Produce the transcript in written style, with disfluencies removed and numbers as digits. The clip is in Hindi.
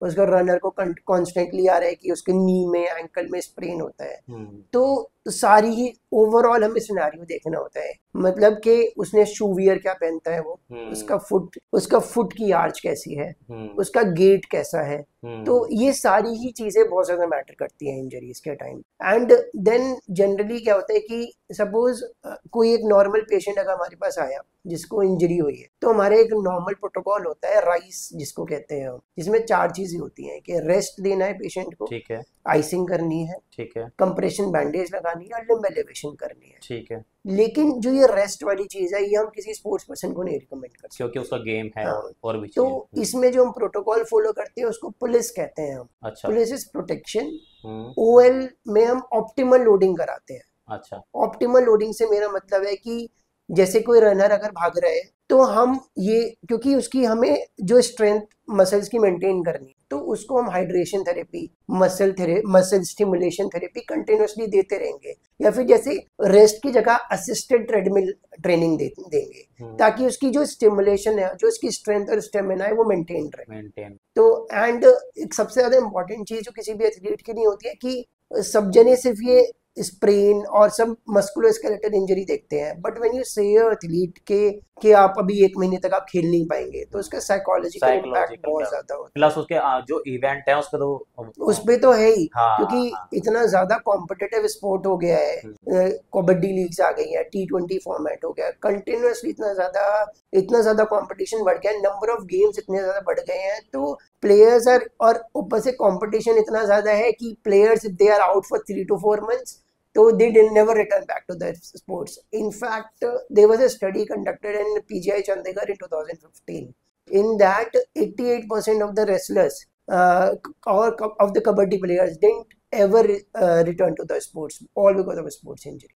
उसका रनर को कॉन्स्टेंटली आ रहा है कि उसके नी में एंकल में स्प्रेन होता है। तो सारी ही ओवरऑल हमें सिनेरियो देखना होता है, मतलब कि उसने शू वियर क्या पहनता है, वो उसका फुट की आर्च कैसी है, उसका गेट कैसा है। तो ये सारी ही चीजें बहुत ज्यादा मैटर करती हैं इंजरीज के टाइम। एंड देन जनरली क्या होता है कि सपोज कोई एक नॉर्मल पेशेंट अगर हमारे पास आया जिसको इंजरी हुई है, तो हमारे एक नॉर्मल प्रोटोकॉल होता है राइस जिसको कहते हैं हम, जिसमें 4 चीजें होती हैं कि रेस्ट देना है पेशेंट को, ठीक है, आइसिंग करनी है, ठीक है, कंप्रेशन बैंडेज लगानी है और लिम्ब एलिवेशन करनी है। ठीक है। लेकिन जो ये रेस्ट वाली चीज है ये हम किसी स्पोर्ट्स पर्सन को नहीं रिकमेंड कर क्योंकि सकते। उसका गेम है हाँ, और भी तो चीजें। इसमें जो हम प्रोटोकॉल फॉलो करते हैं उसको पुलिस कहते हैं हम, अच्छा। Police is protection. हम्म। ओएल में हम ऑप्टिमल लोडिंग कराते हैं। अच्छा। ऑप्टिमल लोडिंग से मेरा मतलब है कि जैसे कोई रनर अगर भाग रहा है तो हम ये, क्योंकि उसकी हमें जो स्ट्रेंथ मसल्स की मेंटेन करनी है, तो उसको हम hydration enthalpy, muscle stimulation therapy continuously देते रहेंगे, या फिर जैसे रेस्ट की जगह असिस्टेड ट्रेडमिल ट्रेनिंग देंगे ताकि उसकी जो स्टिमुलेशन है, जो उसकी स्ट्रेंथ और स्टेमिना है वो मेंटेन रहे। तो एंड एक सबसे ज्यादा इंपॉर्टेंट चीज जो किसी भी एथलीट की नहीं होती है कि सब जने सिर्फ ये स्प्रेन और सब मस्कुलोस्केलेटल इंजरी देखते हैं, बट व्हेन यू से एथलीट के कि आप अभी 1 महीने तक आप खेल नहीं पाएंगे, तो उसका साइकोलॉजिकल इम्पैक्ट साइकोलॉजिकल क्या, बहुत ज्यादा होता है। प्लस उसके जो इवेंट है उसका तो उस पे तो है ही, क्योंकि हाँ हाँ। इतना ज्यादा कॉम्पिटिटिव स्पोर्ट हो गया है, कबड्डी लीग्स आ गई है, T20 फॉर्मेट हो गया, कंटिन्यूसली इतना ज्यादा कंपटीशन बढ़ गया, नंबर ऑफ गेम्स इतने ज्यादा बढ़ गए हैं, तो प्लेयर्स आर, और ऊपर से कंपटीशन इतना ज्यादा है कि players if they are out for 3 to 4 months, so they did never return back to their sports. In fact, there was a study conducted in PGI Chandigarh in 2015. In that, 88% of the wrestlers or of the kabaddi players didn't ever return to the sports, all because of a sports injury.